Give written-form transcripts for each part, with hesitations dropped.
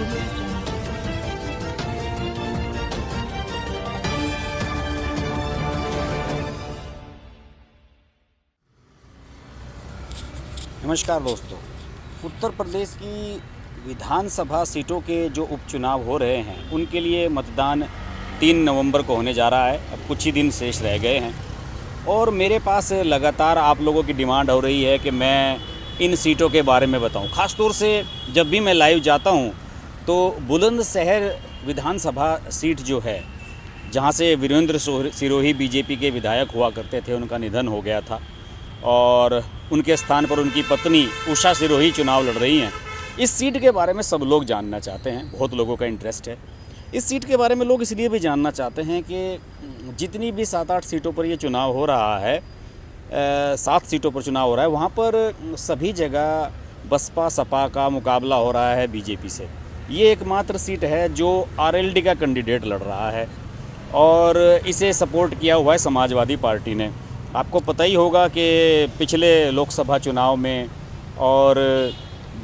नमस्कार दोस्तों। उत्तर प्रदेश की विधानसभा सीटों के जो उपचुनाव हो रहे हैं उनके लिए मतदान 3 नवंबर को होने जा रहा है। अब कुछ ही दिन शेष रह गए हैं और मेरे पास लगातार आप लोगों की डिमांड हो रही है कि मैं इन सीटों के बारे में बताऊं। ख़ास तौर से जब भी मैं लाइव जाता हूं तो बुलंदशहर विधानसभा सीट जो है, जहां से वीरेंद्र सिरोही बीजेपी के विधायक हुआ करते थे, उनका निधन हो गया था और उनके स्थान पर उनकी पत्नी उषा सिरोही चुनाव लड़ रही हैं। इस सीट के बारे में सब लोग जानना चाहते हैं, बहुत लोगों का इंटरेस्ट है। इस सीट के बारे में लोग इसलिए भी जानना चाहते हैं कि जितनी भी 7-8 सीटों पर ये चुनाव हो रहा है, 7 सीटों पर चुनाव हो रहा है, वहाँ पर सभी जगह बसपा सपा का मुकाबला हो रहा है बीजेपी से। ये एकमात्र सीट है जो आरएलडी का कैंडिडेट लड़ रहा है और इसे सपोर्ट किया हुआ है समाजवादी पार्टी ने। आपको पता ही होगा कि पिछले लोकसभा चुनाव में और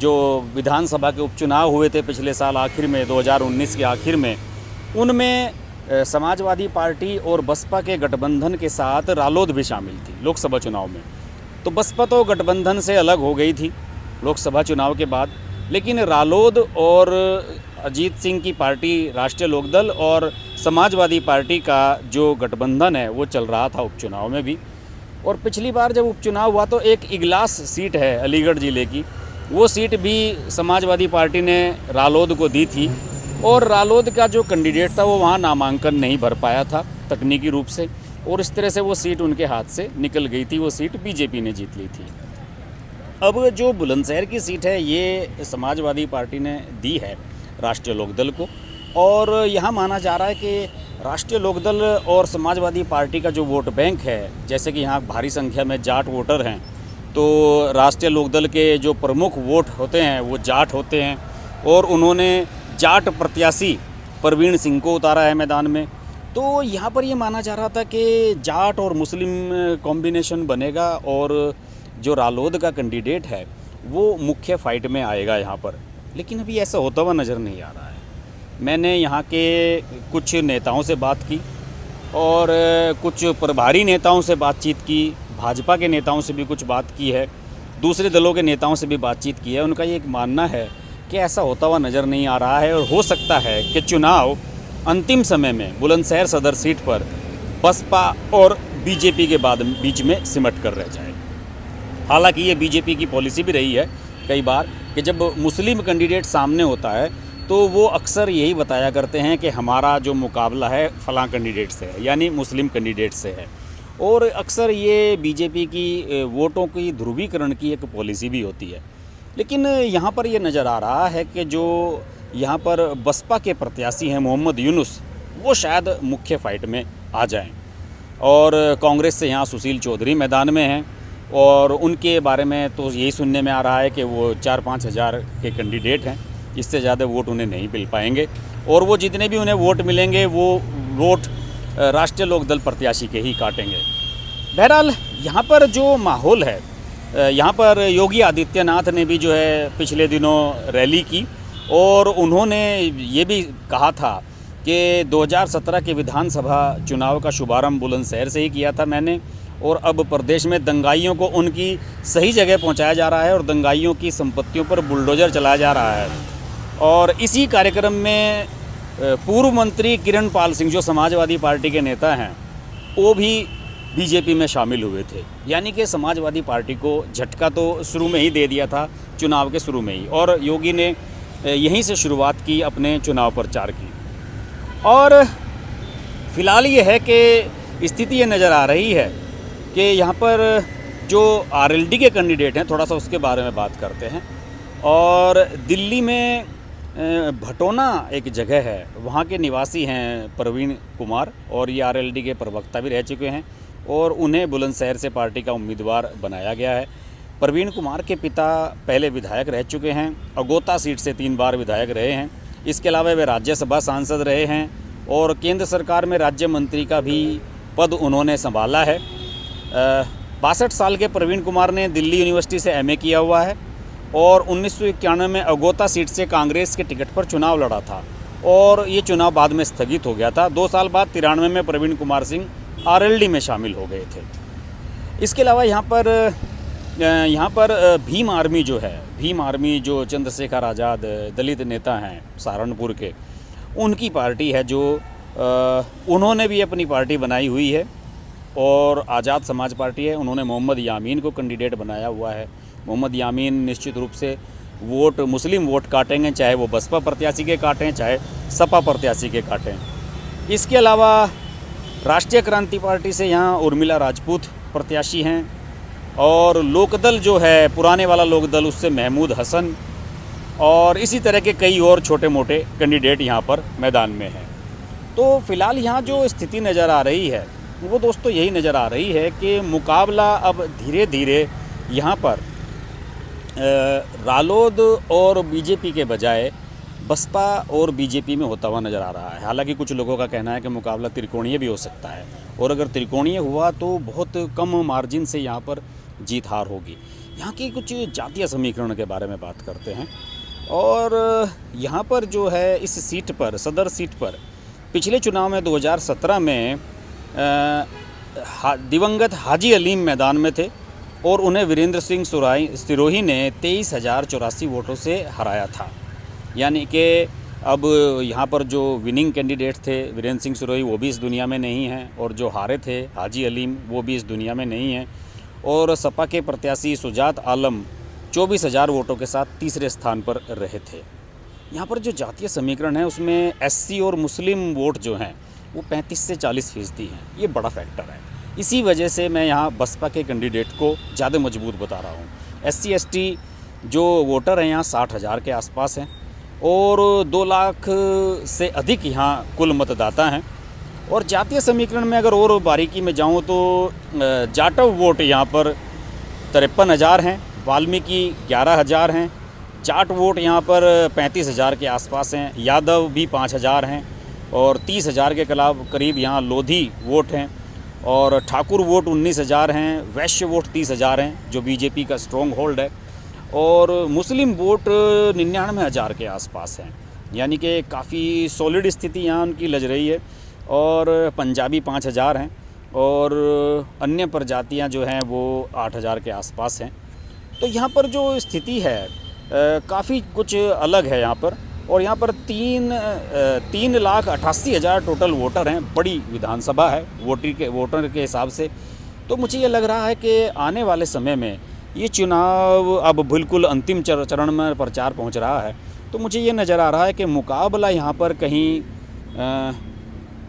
जो विधानसभा के उपचुनाव हुए थे पिछले साल आखिर में, 2019 के आखिर में, उनमें समाजवादी पार्टी और बसपा के गठबंधन के साथ रालोद भी शामिल थी लोकसभा चुनाव में। तो बसपा तो गठबंधन से अलग हो गई थी लोकसभा चुनाव के बाद, लेकिन रालोद और अजीत सिंह की पार्टी राष्ट्रीय लोकदल और समाजवादी पार्टी का जो गठबंधन है वो चल रहा था उपचुनाव में भी। और पिछली बार जब उपचुनाव हुआ तो एक इगलास सीट है अलीगढ़ ज़िले की, वो सीट भी समाजवादी पार्टी ने रालोद को दी थी और रालोद का जो कैंडिडेट था वो वहाँ नामांकन नहीं भर पाया था तकनीकी रूप से, और इस तरह से वो सीट उनके हाथ से निकल गई थी। वो सीट बीजेपी ने जीत ली थी। अब जो बुलंदशहर की सीट है ये समाजवादी पार्टी ने दी है राष्ट्रीय लोकदल को, और यहाँ माना जा रहा है कि राष्ट्रीय लोकदल और समाजवादी पार्टी का जो वोट बैंक है, जैसे कि यहाँ भारी संख्या में जाट वोटर हैं, तो राष्ट्रीय लोकदल के जो प्रमुख वोट होते हैं वो जाट होते हैं और उन्होंने जाट प्रत्याशी परवीन सिंह को उतारा है मैदान में। तो यहाँ पर ये माना जा रहा था कि जाट और मुस्लिम कॉम्बिनेशन बनेगा और जो रालोद का कैंडिडेट है वो मुख्य फाइट में आएगा यहाँ पर, लेकिन अभी ऐसा होता हुआ नज़र नहीं आ रहा है। मैंने यहाँ के कुछ नेताओं से बात की और कुछ प्रभारी नेताओं से बातचीत की, भाजपा के नेताओं से भी कुछ बात की है, दूसरे दलों के नेताओं से भी बातचीत की है। उनका ये एक मानना है कि ऐसा होता हुआ नज़र नहीं आ रहा है और हो सकता है कि चुनाव अंतिम समय में बुलंदशहर सदर सीट पर बसपा और बीजेपी के बीच में सिमट कर रह जाए। हालांकि ये बीजेपी की पॉलिसी भी रही है कई बार कि जब मुस्लिम कैंडिडेट सामने होता है तो वो अक्सर यही बताया करते हैं कि हमारा जो मुकाबला है फ़लाँ कैंडिडेट से है, यानी मुस्लिम कैंडिडेट से है। और अक्सर ये बीजेपी की वोटों की ध्रुवीकरण की एक पॉलिसी भी होती है। लेकिन यहाँ पर ये नज़र आ रहा है कि जो यहाँ पर बसपा के प्रत्याशी हैं मोहम्मद यूनुस, वो शायद मुख्य फाइट में आ जाएं। और कांग्रेस से यहाँ सुशील चौधरी मैदान में हैं और उनके बारे में तो यही सुनने में आ रहा है कि वो 4-5 हज़ार के कैंडिडेट हैं, इससे ज़्यादा वोट उन्हें नहीं मिल पाएंगे और वो जितने भी उन्हें वोट मिलेंगे वो वोट राष्ट्रीय लोकदल प्रत्याशी के ही काटेंगे। बहरहाल यहाँ पर जो माहौल है, यहाँ पर योगी आदित्यनाथ ने भी जो है पिछले दिनों रैली की और उन्होंने ये भी कहा था कि 2017 के विधानसभा चुनाव का शुभारंभ बुलंदशहर से ही किया था मैंने, और अब प्रदेश में दंगाइयों को उनकी सही जगह पहुंचाया जा रहा है और दंगाइयों की संपत्तियों पर बुलडोज़र चलाया जा रहा है। और इसी कार्यक्रम में पूर्व मंत्री किरण पाल सिंह जो समाजवादी पार्टी के नेता हैं वो भी बीजेपी में शामिल हुए थे। यानी कि समाजवादी पार्टी को झटका तो शुरू में ही दे दिया था, चुनाव के शुरू में ही, और योगी ने यहीं से शुरुआत की अपने चुनाव प्रचार की। और फिलहाल ये है कि स्थिति ये नज़र आ रही है कि यहाँ पर जो आरएलडी के कैंडिडेट हैं, थोड़ा सा उसके बारे में बात करते हैं। और दिल्ली में भटोना एक जगह है, वहाँ के निवासी हैं प्रवीण कुमार और ये आरएलडी के प्रवक्ता भी रह चुके हैं और उन्हें बुलंदशहर से पार्टी का उम्मीदवार बनाया गया है। प्रवीण कुमार के पिता पहले विधायक रह चुके हैं, अगोता सीट से 3 बार विधायक रहे हैं। इसके अलावा वे राज्यसभा सांसद रहे हैं और केंद्र सरकार में राज्य मंत्री का भी पद उन्होंने संभाला है। 62 साल के प्रवीण कुमार ने दिल्ली यूनिवर्सिटी से एमए किया हुआ है और 1991 में अगोता सीट से कांग्रेस के टिकट पर चुनाव लड़ा था और ये चुनाव बाद में स्थगित हो गया था। 2 साल बाद 93 में प्रवीण कुमार सिंह आरएलडी में शामिल हो गए थे। इसके अलावा यहाँ पर भीम आर्मी जो चंद्रशेखर आज़ाद दलित नेता हैं सहारनपुर के, उनकी पार्टी है जो उन्होंने भी अपनी पार्टी बनाई हुई है और आज़ाद समाज पार्टी है। उन्होंने मोहम्मद यामीन को कैंडिडेट बनाया हुआ है। मोहम्मद यामीन निश्चित रूप से मुस्लिम वोट काटेंगे, चाहे वो बसपा प्रत्याशी के काटें चाहे सपा प्रत्याशी के काटें। इसके अलावा राष्ट्रीय क्रांति पार्टी से यहाँ उर्मिला राजपूत प्रत्याशी हैं और लोकदल जो है पुराने वाला लोकदल, उससे महमूद हसन और इसी तरह के कई और छोटे मोटे कैंडिडेट यहाँ पर मैदान में हैं। तो फिलहाल यहाँ जो स्थिति नज़र आ रही है वो दोस्तों यही नज़र आ रही है कि मुकाबला अब धीरे धीरे यहाँ पर रालोद और बीजेपी के बजाय बसपा और बीजेपी में होता हुआ नज़र आ रहा है। हालांकि कुछ लोगों का कहना है कि मुकाबला त्रिकोणीय भी हो सकता है और अगर त्रिकोणीय हुआ तो बहुत कम मार्जिन से यहाँ पर जीत हार होगी। यहाँ की कुछ जातीय समीकरण के बारे में बात करते हैं और यहाँ पर जो है इस सीट पर, सदर सीट पर, पिछले चुनाव में 2017 में दिवंगत हाजी अलीम मैदान में थे और उन्हें वीरेंद्र सिंह सिरोही ने 23,084 वोटों से हराया था। यानी कि अब यहाँ पर जो विनिंग कैंडिडेट थे वीरेंद्र सिंह सिरोही, वो भी इस दुनिया में नहीं हैं और जो हारे थे हाजी अलीम, वो भी इस दुनिया में नहीं हैं और सपा के प्रत्याशी सुजात आलम 24,000 वोटों के साथ तीसरे स्थान पर रहे थे। यहाँ पर जो जातीय समीकरण है उसमें एससी और मुस्लिम वोट जो हैं वो 35 से 40% हैं। ये बड़ा फैक्टर है। इसी वजह से मैं यहाँ बसपा के कैंडिडेट को ज़्यादा मजबूत बता रहा हूँ। एससी एसटी जो वोटर हैं यहाँ 60,000 के आसपास हैं और 2 लाख से अधिक यहाँ कुल मतदाता हैं। और जातीय समीकरण में अगर और बारीकी में जाऊँ तो जाटव वोट यहाँ पर 53,000 हैं, वाल्मीकि 11,000 हैं, जाट वोट यहाँ पर 35,000 के आसपास हैं, यादव भी 5,000 हैं और 30,000 के करीब यहाँ लोधी वोट हैं और ठाकुर वोट 19,000 हैं, वैश्य वोट 30,000 हैं जो बीजेपी का स्ट्रॉन्ग होल्ड है और मुस्लिम वोट 99,000 के आसपास हैं। यानी कि काफ़ी सॉलिड स्थिति यहाँ उनकी लग रही है। और पंजाबी 5,000 हैं और अन्य प्रजातियाँ जो हैं वो 8,000 के आसपास हैं। तो यहाँ पर जो स्थिति है काफ़ी कुछ अलग है यहाँ पर। और यहाँ पर 3,88,000 टोटल वोटर हैं। बड़ी विधानसभा है वोटर के हिसाब से। तो मुझे ये लग रहा है कि आने वाले समय में ये चुनाव अब बिल्कुल अंतिम चरण में प्रचार पहुँच रहा है। तो मुझे ये नज़र आ रहा है कि मुकाबला यहाँ पर कहीं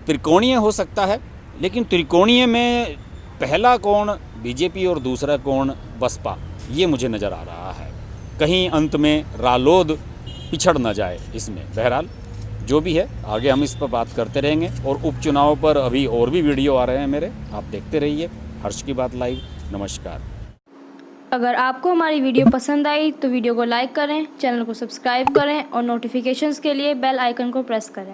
त्रिकोणीय हो सकता है, लेकिन त्रिकोणीय में पहला कौन बीजेपी और दूसरा कौन बसपा, ये मुझे नज़र आ रहा है। कहीं अंत में रालोद पिछड़ ना जाए इसमें। बहरहाल जो भी है आगे हम इस पर बात करते रहेंगे और उपचुनाव पर अभी और भी वीडियो आ रहे हैं मेरे, आप देखते रहिए हर्ष की बात लाइव। नमस्कार। अगर आपको हमारी वीडियो पसंद आई तो वीडियो को लाइक करें, चैनल को सब्सक्राइब करें और नोटिफिकेशंस के लिए बेल आइकन को प्रेस करें।